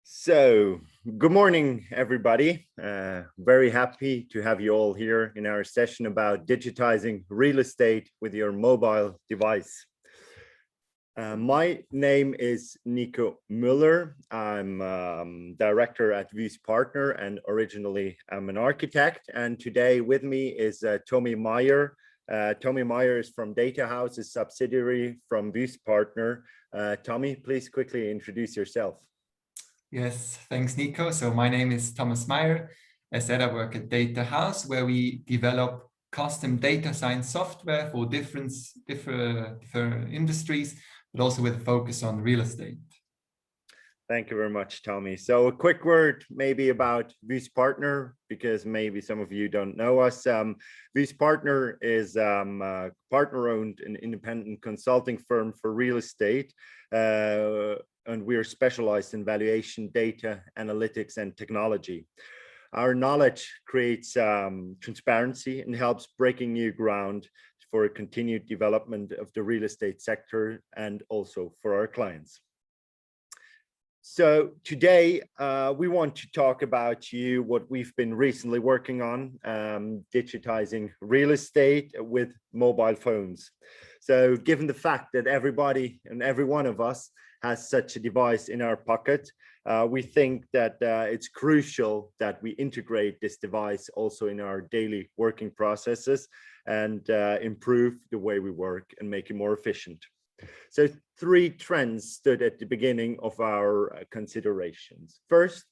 So, good morning, everybody. Very happy to have you all here in our session about digitizing real estate with your mobile device. My name is Nico Müller. I'm director at Wüest Partner, and originally I'm an architect. And today with me is Tommy Maier. Tommy Maier is from Datahouse, a subsidiary from Wüest Partner. Tommy, please quickly introduce yourself. Yes, thanks, Nico. So my name is Thomas Maier. As said, I work at Datahouse, where we develop custom data science software for different industries, but also with a focus on real estate. Thank you very much, Tommy. So a quick word maybe about Wüest Partner, because maybe some of you don't know us. Wüest Partner is a partner-owned and independent consulting firm for real estate. And we are specialized in valuation, data, analytics, and technology. Our knowledge creates transparency and helps breaking new ground for a continued development of the real estate sector and also for our clients. So today we want to talk about what we've been recently working on, digitizing real estate with mobile phones. So given the fact that everybody and every one of us has such a device in our pocket, we think that it's crucial that we integrate this device also in our daily working processes and improve the way we work and make it more efficient. So three trends stood at the beginning of our considerations. First,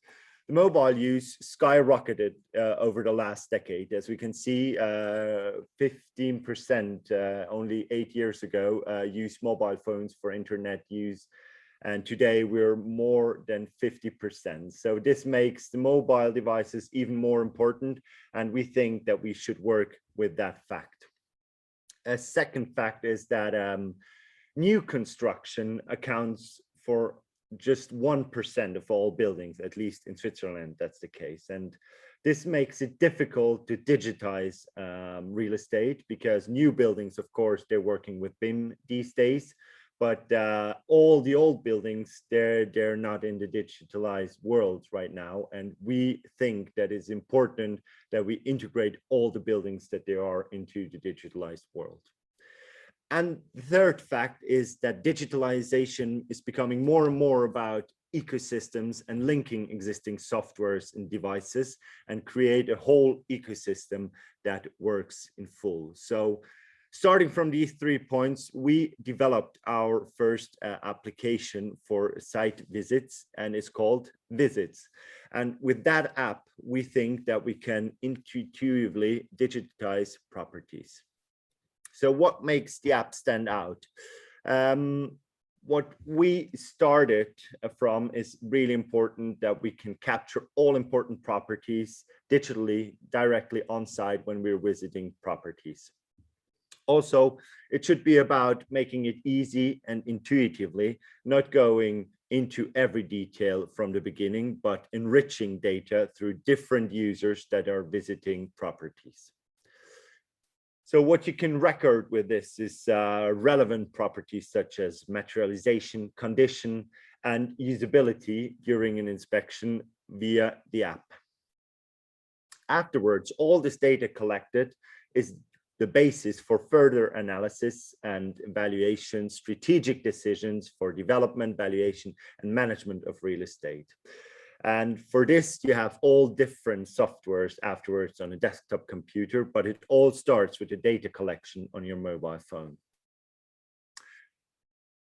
the mobile use skyrocketed over the last decade. As we can see, 15% only 8 years ago used mobile phones for internet use. And today we're more than 50%. So this makes the mobile devices even more important. And we think that we should work with that fact. A second fact is that new construction accounts for just 1% of all buildings, at least in Switzerland, that's the case. And this makes it difficult to digitize real estate because new buildings, of course, they're working with BIM these days, but all the old buildings, they're not in the digitalized world right now. And we think that it's important that we integrate all the buildings that they are into the digitalized world. And the third fact is that digitalization is becoming more and more about ecosystems and linking existing softwares and devices and create a whole ecosystem that works in full. So starting from these 3 points, we developed our first application for site visits, and it's called Visits. And with that app, we think that we can intuitively digitize properties. So what makes the app stand out? What we started from is really important, that we can capture all important properties digitally directly on site when we're visiting properties. Also, it should be about making it easy and intuitively, not going into every detail from the beginning, but enriching data through different users that are visiting properties. So what you can record with this is relevant properties such as materialization, condition, and usability during an inspection via the app. Afterwards, all this data collected is the basis for further analysis and evaluation, strategic decisions for development, valuation, and management of real estate. And for this, you have all different softwares afterwards on a desktop computer, but it all starts with the data collection on your mobile phone.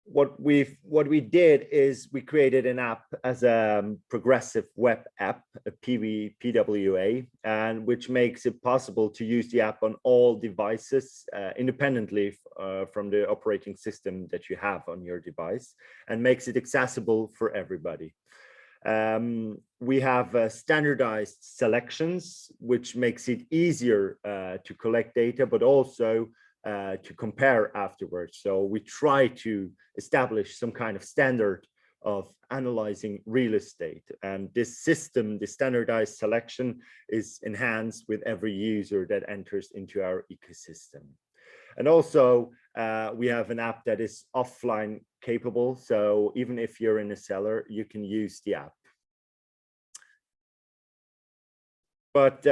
What we did is we created an app as a progressive web app, a PWA, and which makes it possible to use the app on all devices independently from the operating system that you have on your device, and makes it accessible for everybody. We have standardized selections, which makes it easier to collect data, but also to compare afterwards. So we try to establish some kind of standard of analyzing real estate. And this system, the standardized selection, is enhanced with every user that enters into our ecosystem. And also, we have an app that is offline capable. So even if you're in a cellar, you can use the app. But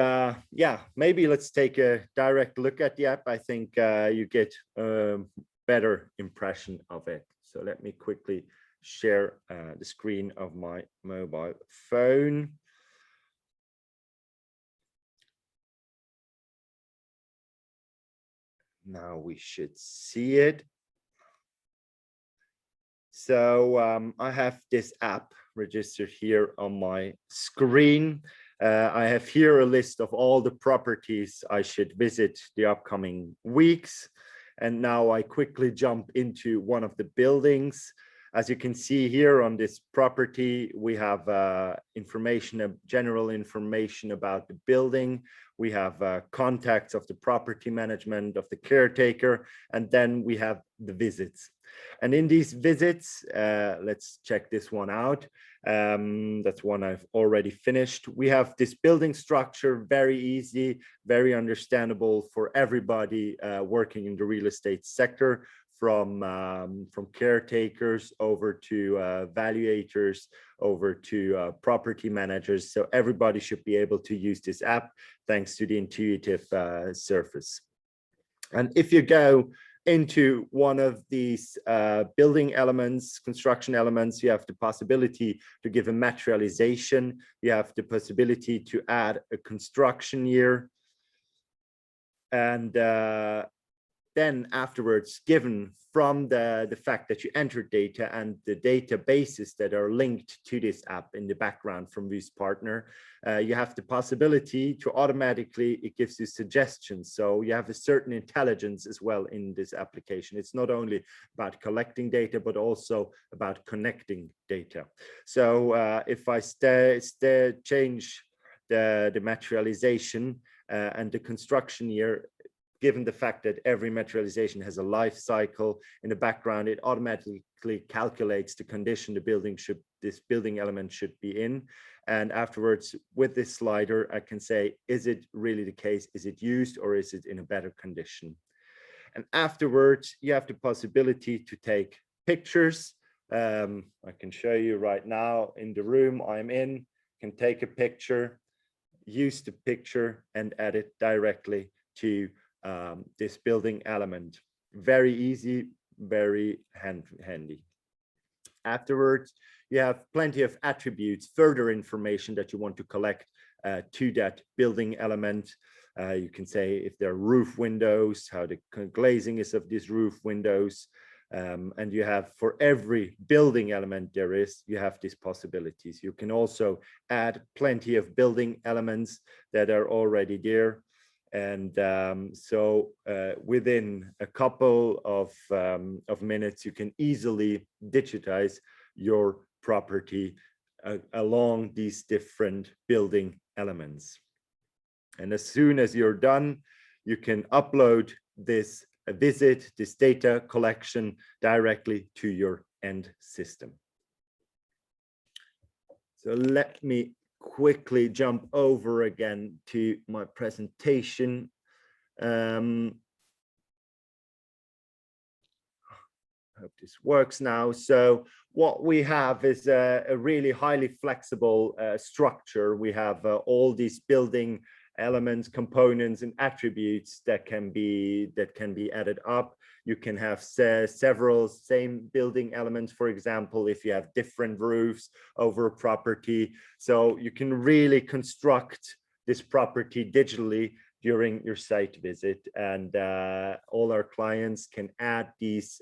yeah, maybe let's take a direct look at the app. I think you get a better impression of it. So let me quickly share the screen of my mobile phone. Now we should see it. So I have this app registered here on my screen. I have here a list of all the properties I should visit the upcoming weeks. And now I quickly jump into one of the buildings. As you can see here on this property, we have general information about the building. We have contacts of the property management, of the caretaker, and then we have the visits. And in these visits, let's check this one out. That's one I've already finished. We have this building structure, very easy, very understandable for everybody working in the real estate sector, from caretakers over to valuators, over to property managers. So everybody should be able to use this app thanks to the intuitive surface. And if you go into one of these building elements, construction elements, you have the possibility to give a materialization. You have the possibility to add a construction year. And then afterwards, given from the fact that you entered data and the databases that are linked to this app in the background from Wüest partner, you have the possibility to automatically, it gives you suggestions. So you have a certain intelligence as well in this application. It's not only about collecting data, but also about connecting data. So if I change the materialization and the construction year, given the fact that every materialization has a life cycle in the background, it automatically calculates the condition this building element should be in. And afterwards, with this slider, I can say, is it really the case? Is it used, or is it in a better condition? And afterwards, you have the possibility to take pictures. I can show you right now in the room I'm in, can take a picture, use the picture, and add it directly to this building element. Very easy, very handy. Afterwards, you have plenty of attributes, further information that you want to collect to that building element. You can say if there are roof windows, how the glazing is of these roof windows. And you have, for every building element you have these possibilities. You can also add plenty of building elements that are already there. And so within a couple of minutes, you can easily digitize your property along these different building elements. And as soon as you're done, you can upload this visit, this data collection directly to your end system. So let me quickly jump over again to my presentation. I hope this works now. So what we have is a really highly flexible structure. We have all these building elements, components, and attributes that can be added up. You can have several same building elements, for example, if you have different roofs over a property. So you can really construct this property digitally during your site visit, and all our clients can add these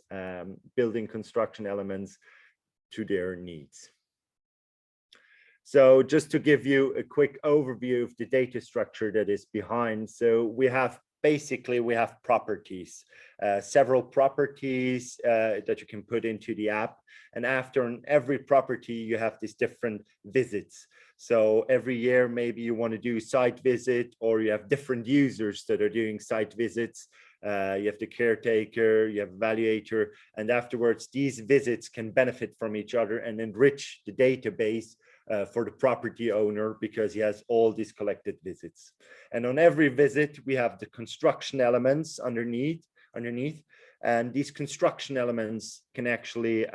building construction elements to their needs. So just to give you a quick overview of the data structure that is behind. So we have properties, several properties that you can put into the app. And after every property, you have these different visits. So every year, maybe you want to do site visit, or you have different users that are doing site visits. You have the caretaker, you have evaluator, and afterwards, these visits can benefit from each other and enrich the database for the property owner, because he has all these collected visits. And on every visit, we have the construction elements underneath, and these construction elements can actually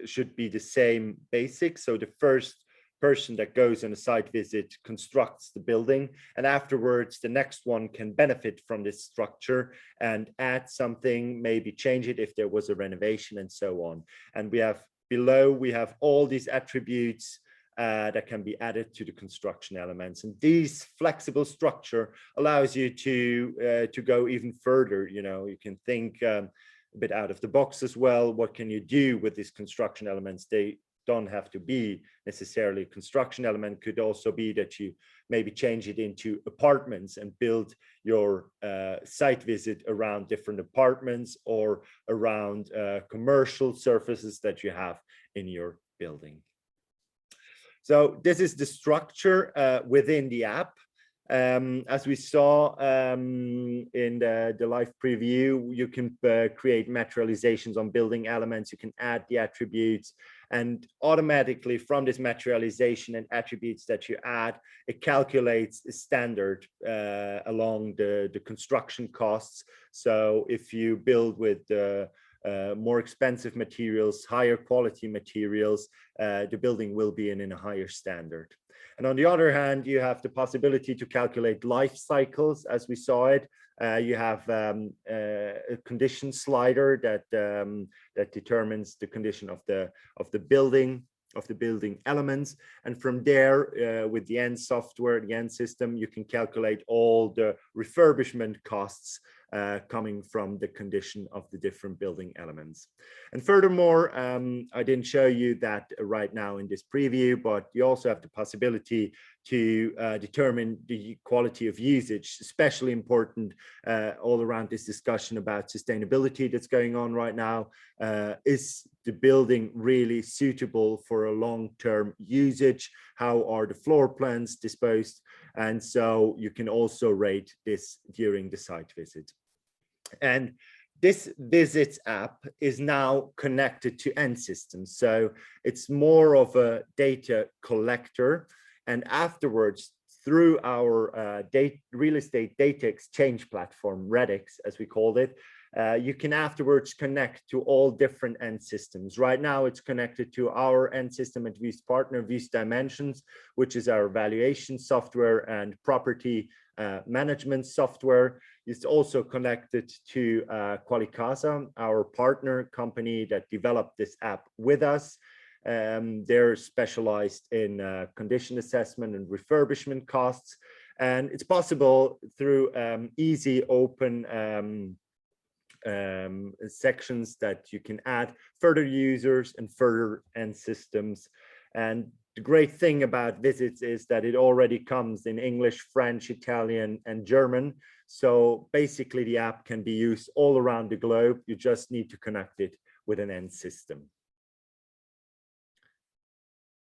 should be the same basics. So the first person that goes on a site visit constructs the building, and afterwards the next one can benefit from this structure and add something, maybe change it if there was a renovation, and so on. And we have all these attributes that can be added to the construction elements, and this flexible structure allows you to go even further. You can think a bit out of the box as well. What can you do with these construction elements? They don't have to be necessarily a construction element. Could also be that you maybe change it into apartments and build your site visit around different apartments or around commercial surfaces that you have in your building. So this is the structure within the app. As we saw in the live preview, you can create materializations on building elements. You can add the attributes, and automatically from this materialization and attributes that you add, it calculates a standard along the construction costs. So if you build with more expensive materials, higher quality materials, the building will be in a higher standard. And on the other hand, you have the possibility to calculate life cycles, as we saw it. You have a condition slider that determines the condition of the building elements, and from there, with the end software, the end system, you can calculate all the refurbishment costs coming from the condition of the different building elements. And furthermore, I didn't show you that right now in this preview, but you also have the possibility to determine the quality of usage, especially important all around this discussion about sustainability that's going on right now. Is the building really suitable for a long-term usage? How are the floor plans disposed? And so you can also rate this during the site visit. And this visits app is now connected to end systems. So it's more of a data collector. And afterwards, through our real estate data exchange platform, REDX, as we called it, you can afterwards connect to all different end systems. Right now, it's connected to our end system at Wüest partner, Wüest Dimensions, which is our valuation software and property management software. It's also connected to Qualicasa, our partner company that developed this app with us. They're specialized in condition assessment and refurbishment costs. And it's possible through easy open sections that you can add further users and further end systems. And the great thing about visits is that it already comes in English, French, Italian, and German. So basically the app can be used all around the globe. You just need to connect it with an end system.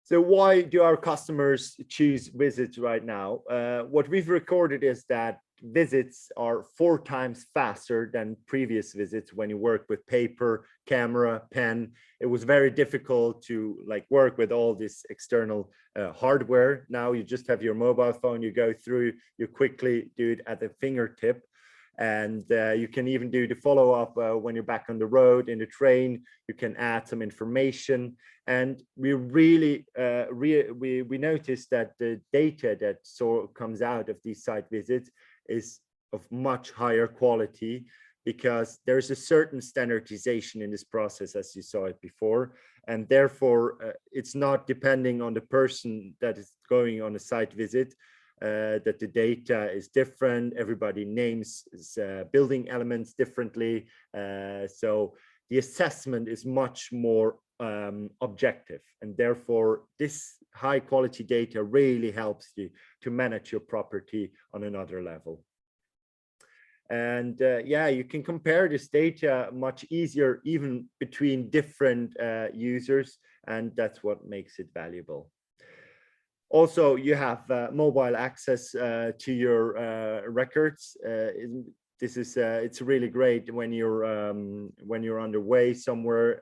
So why do our customers choose visits right now? What we've recorded is that visits are 4 times faster than previous visits when you work with paper, camera, pen. It was very difficult to work with all this external hardware. Now you just have your mobile phone, you go through, you quickly do it at the fingertip. And you can even do the follow-up when you're back on the road, in the train. You can add some information. And we really, we noticed that the data that comes out of these site visits is of much higher quality, because there's a certain standardization in this process, as you saw it before. And therefore, it's not depending on the person that is going on a site visit, that the data is different. Everybody names building elements differently. So the assessment is much more objective. And therefore, this high quality data really helps you to manage your property on another level. And yeah, you can compare this data much easier, even between different users, and that's what makes it valuable. Also, you have mobile access to your records. This is it's really great when you're on the way somewhere.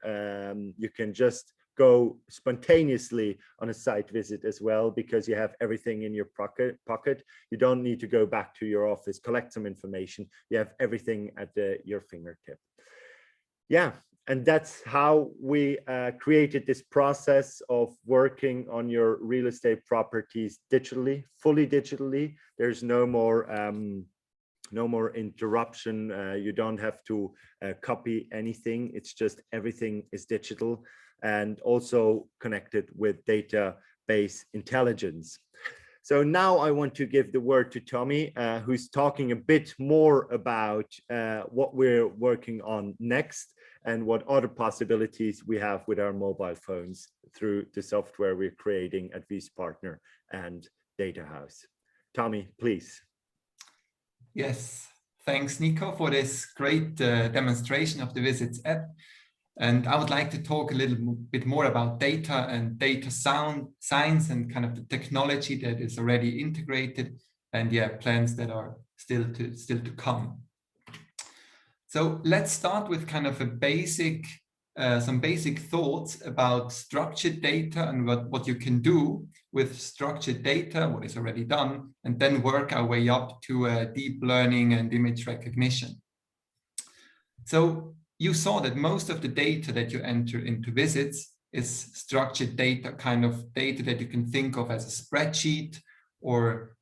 You can just go spontaneously on a site visit as well, because you have everything in your pocket. You don't need to go back to your office, collect some information. You have everything at your fingertip. Yeah, And that's how we created this process of working on your real estate properties digitally, fully digitally. There's no more interruption. You don't have to copy anything. It's just everything is digital and also connected with database intelligence. So now I want to give the word to Tommy, who's talking a bit more about what we're working on next and what other possibilities we have with our mobile phones through the software we're creating at Wüest Partner and Datahouse. Tommy, please. Yes, thanks, Nico, for this great demonstration of the Visits app. And I would like to talk a little bit more about data and data science and kind of the technology that is already integrated, and plans that are still to come. So let's start with kind of some basic thoughts about structured data and what you can do with structured data, what is already done, and then work our way up to deep learning and image recognition. So you saw that most of the data that you enter into Visits is structured data, kind of data that you can think of as a spreadsheet or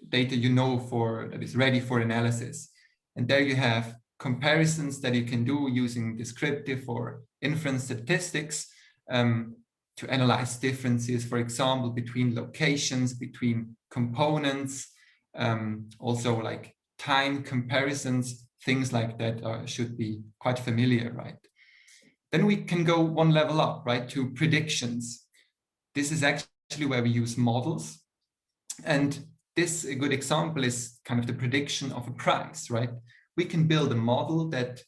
data that is ready for analysis. And there you have comparisons that you can do using descriptive or inference statistics to analyze differences, for example, between locations, between components, also like time comparisons. Things like that should be quite familiar, right? Then we can go one level up, right, to predictions. This is actually where we use models. And a good example is kind of the prediction of a price, right? We can build a model that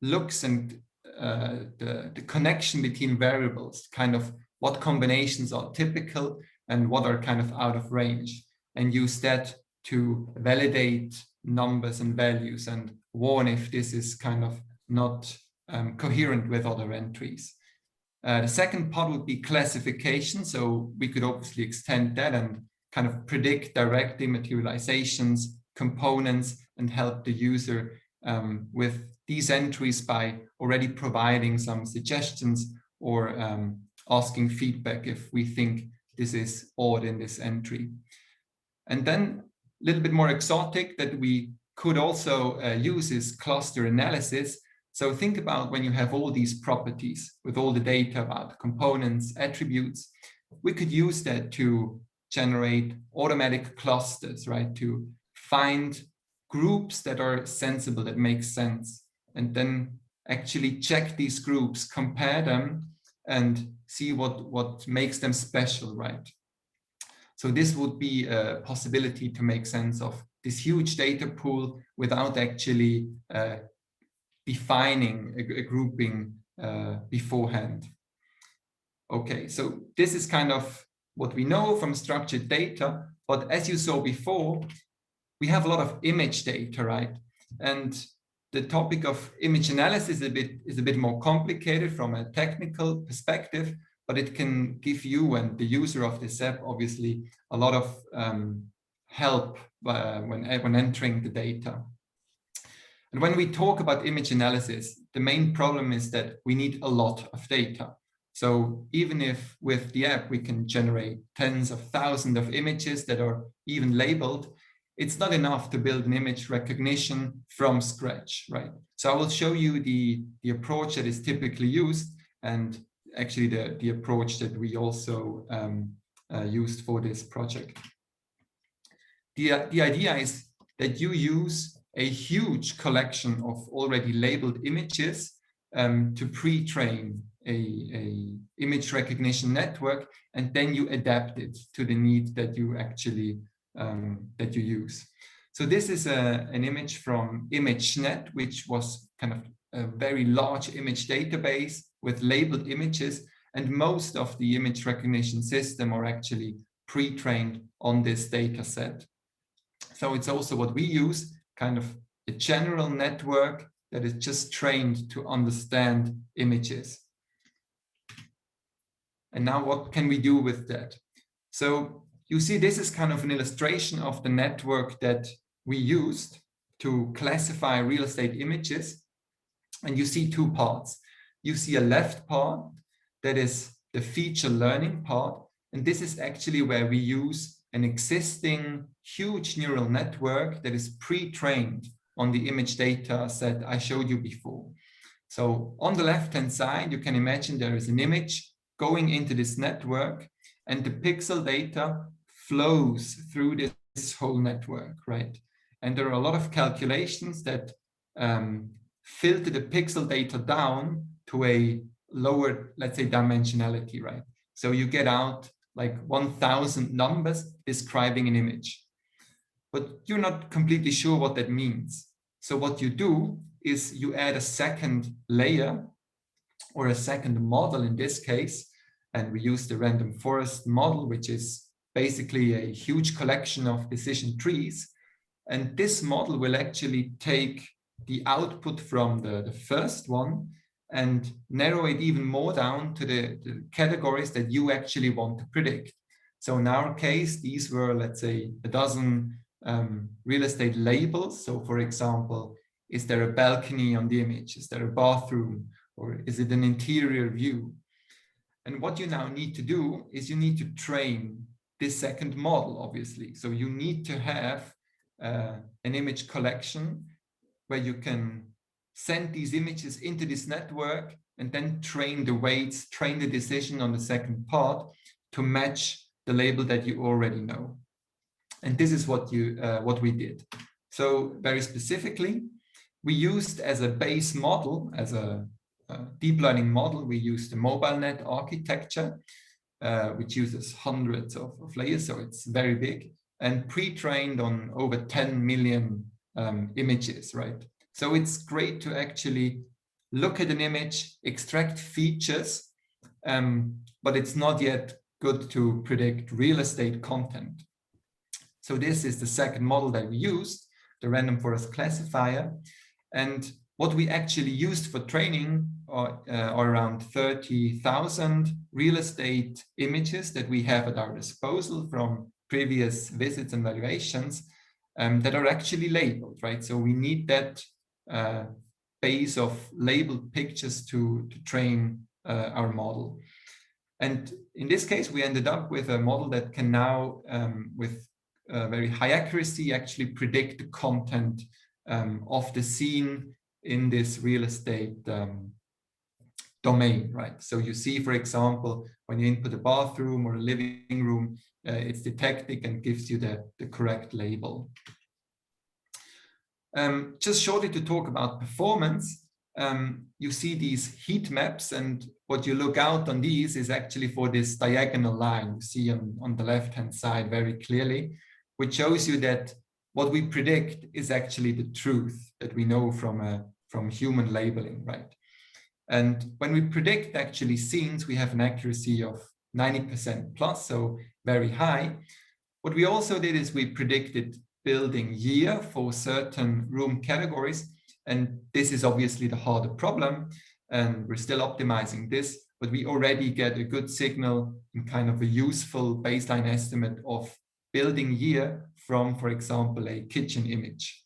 looks and the connection between variables, kind of what combinations are typical and what are kind of out of range, and use that to validate numbers and values and warn if this is kind of not coherent with other entries. The second part would be classification. So we could obviously extend that and kind of predict direct dematerializations, components, and help the user with these entries by already providing some suggestions or asking feedback if we think this is odd in this entry. And then a little bit more exotic that we could also use is cluster analysis. So think about when you have all these properties with all the data about components, attributes, we could use that to generate automatic clusters, right? To find groups that are sensible, that make sense, and then actually check these groups, compare them, and see what makes them special, right? So this would be a possibility to make sense of this huge data pool without actually defining a grouping beforehand. Okay, so this is kind of what we know from structured data, but as you saw before, we have a lot of image data, right? And the topic of image analysis is a bit more complicated from a technical perspective, but it can give you and the user of this app, obviously, a lot of help when entering the data. And when we talk about image analysis, the main problem is that we need a lot of data. So even if with the app we can generate tens of thousands of images that are even labeled, it's not enough to build an image recognition from scratch, right? So I will show you the approach that is typically used, and actually the approach that we also used for this project. The idea is that you use a huge collection of already labeled images to pre-train a image recognition network, and then you adapt it to the need that you actually that you use. So this is an image from ImageNet, which was kind of a very large image database with labeled images, and most of the image recognition system are actually pre-trained on this data set. So it's also what we use, kind of a general network that is just trained to understand images. And now what can we do with that? So you see, this is kind of an illustration of the network that we used to classify real estate images. And you see two parts. You see a left part that is the feature learning part. And this is actually where we use an existing huge neural network that is pre-trained on the image data set I showed you before. So on the left-hand side, you can imagine there is an image going into this network, and the pixel data flows through this whole network, right? And there are a lot of calculations that filter the pixel data down to a lower, let's say, dimensionality, right? So you get out like 1,000 numbers describing an image, but you're not completely sure what that means. So what you do is you add a second layer or a second model in this case, and we use the random forest model, which is basically a huge collection of decision trees. And this model will actually take the output from the first one and narrow it even more down to the categories that you actually want to predict. So in our case, these were, let's say, a dozen real estate labels. So for example, is there a balcony on the image? Is there a bathroom? Or is it an interior view? And what you now need to do is you need to train this second model, obviously. So you need to have an image collection where you can send these images into this network and then train the weights, train the decision on the second part to match the label that you already know. And this is what we did. So very specifically, we used as a base model, as a deep learning model, we used the mobile net architecture, which uses hundreds of layers, so it's very big, and pre-trained on over 10 million images, right? So it's great to actually look at an image, extract features, but it's not yet good to predict real estate content. So this is the second model that we used, the random forest classifier. And what we actually used for training are around 30,000 real estate images that we have at our disposal from previous visits and valuations that are actually labeled, right? So we need that base of labeled pictures to train our model. And in this case, we ended up with a model that can now, with very high accuracy, actually predict the content of the scene in this real estate domain, right? So you see, for example, when you input a bathroom or a living room, it's detecting and gives you the correct label. Just shortly to talk about performance, you see these heat maps, and what you look out on these is actually for this diagonal line you see on the left-hand side very clearly, which shows you that what we predict is actually the truth that we know from human labeling, right? And when we predict actually scenes, we have an accuracy of 90% plus, so very high. What we also did is we predicted building year for certain room categories, and this is obviously the harder problem, and we're still optimizing this, but we already get a good signal and kind of a useful baseline estimate of building year from, for example, a kitchen image.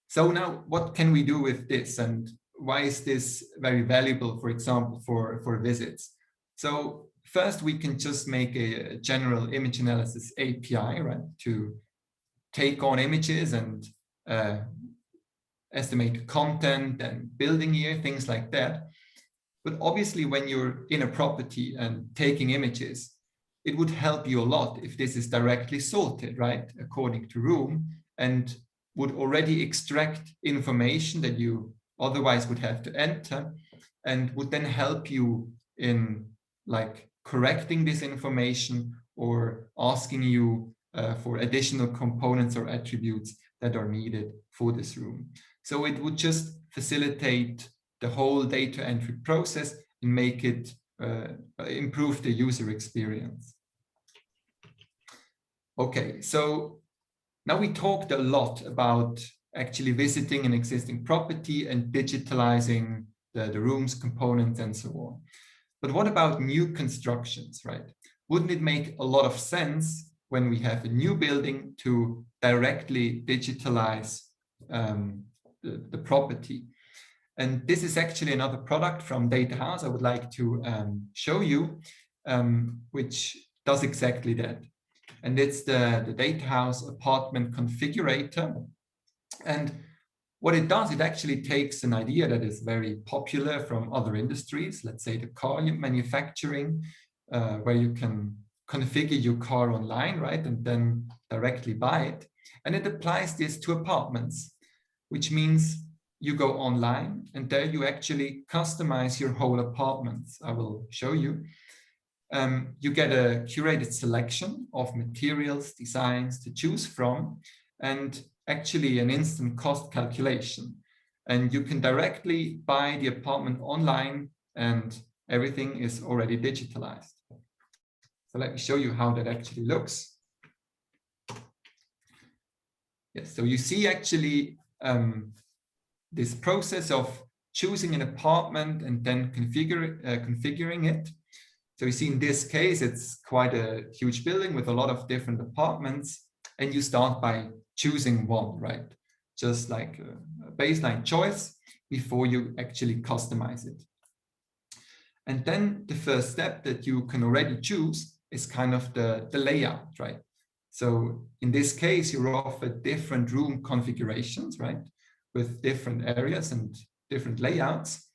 So now what can we do with this, and why is this very valuable, for example, for visits? So first, we can just make a general image analysis API, right, to take on images and estimate content and building year, things like that. But obviously, when you're in a property and taking images, it would help you a lot if this is directly sorted, right, according to room, and would already extract information that you otherwise would have to enter, and would then help you in like correcting this information or asking you for additional components or attributes that are needed for this room. So it would just facilitate the whole data entry process and make it improve the user experience. Okay, so now we talked a lot about actually visiting an existing property and digitalizing the rooms, components, and so on. But what about new constructions, right? Wouldn't it make a lot of sense when we have a new building to directly digitalize the property. And this is actually another product from Datahouse I would like to show you, which does exactly that. And it's the Datahouse apartment configurator. And what it does, it actually takes an idea that is very popular from other industries, let's say the car manufacturing, where you can configure your car online, right, and then directly buy it. And it applies this to apartments, which means you go online and there you actually customize your whole apartment. I will show you. You get a curated selection of materials, designs to choose from, and actually an instant cost calculation. And you can directly buy the apartment online and everything is already digitalized. So let me show you how that actually looks. Yes, so you see actually this process of choosing an apartment and then configuring it. So you see in this case, it's quite a huge building with a lot of different apartments, and you start by choosing one, right? Just like a baseline choice before you actually customize it. And then the first step that you can already choose is kind of the layout, right? So in this case, you're offered different room configurations, right? With different areas and different layouts.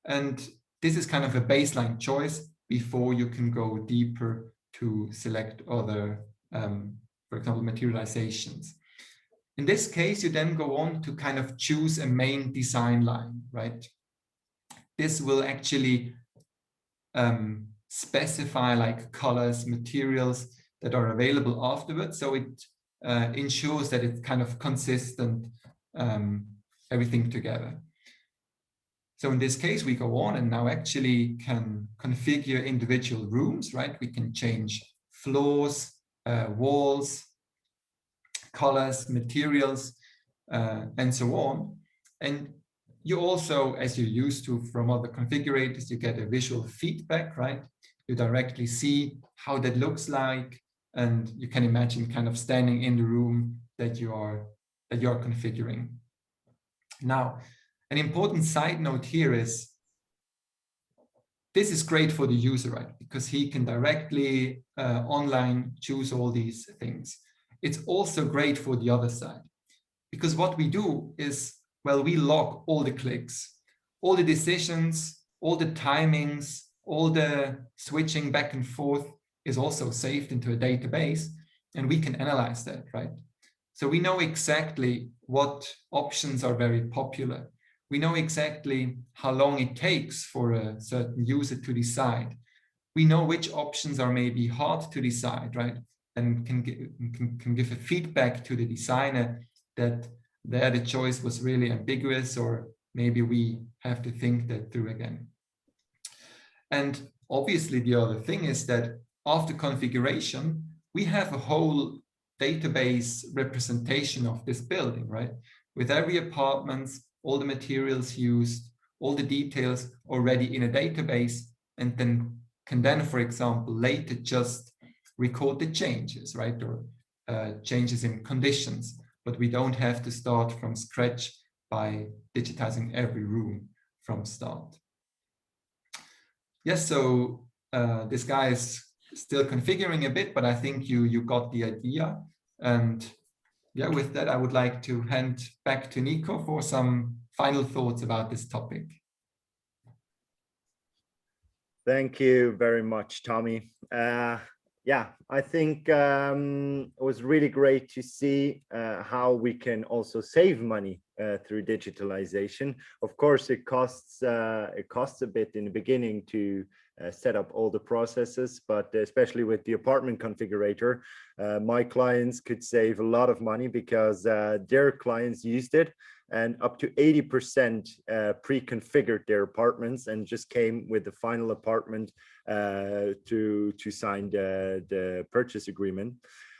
And this is kind of a baseline choice before you can go deeper to select other, for example, materializations. In this case, you then go on to kind of choose a main design line, right? This will actually specify like colors, materials that are available afterwards. So it ensures that it's kind of consistent, everything together. So in this case, we go on and now actually can configure individual rooms, right? We can change floors, walls, colors, materials, and so on. And you also, as you're used to from other configurators, you get a visual feedback, right? You directly see how that looks like, and you can imagine kind of standing in the room that you're configuring. Now, an important side note here is this is great for the user, right? Because he can directly online choose all these things. It's also great for the other side, because what we do is, well, we log all the clicks, all the decisions, all the timings, all the switching back and forth is also saved into a database, and we can analyze that, right? So we know exactly what options are very popular. We know exactly how long it takes for a certain user to decide. We know which options are maybe hard to decide, right? And can give a feedback to the designer that there the choice was really ambiguous, or maybe we have to think that through again. And obviously the other thing is that after configuration, we have a whole database representation of this building, right? With every apartment, all the materials used, all the details already in a database, and then can, for example, later just record the changes, right? Or changes in conditions, but we don't have to start from scratch by digitizing every room from start. Yes, so this guy is still configuring a bit, but I think you got the idea. And yeah, with that, I would like to hand back to Nico for some final thoughts about this topic. Thank you very much, Tommy. Yeah, I think it was really great to see how we can also save money through digitalization. Of course, it costs a bit in the beginning to set up all the processes, but especially with the apartment configurator, my clients could save a lot of money because their clients used it, and up to 80% pre-configured their apartments and just came with the final apartment to sign the purchase agreement.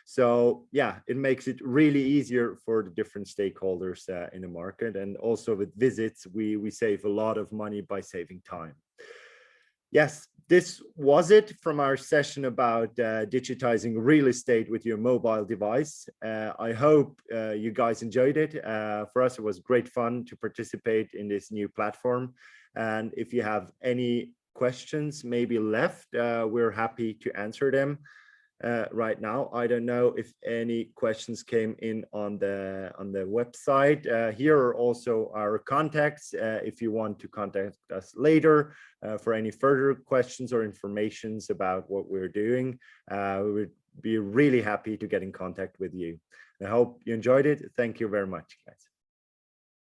So yeah, it makes it really easier for the different stakeholders in the market. And also with visits, we save a lot of money by saving time. Yes, this was it from our session about digitizing real estate with your mobile device. I hope you guys enjoyed it. For us, it was great fun to participate in this new platform. And if you have any questions maybe left, we're happy to answer them. Right now, I don't know if any questions came in on the website. Here are also our contacts if you want to contact us later for any further questions or informations about what we're doing. We would be really happy to get in contact with you. I hope you enjoyed it. Thank you very much, guys.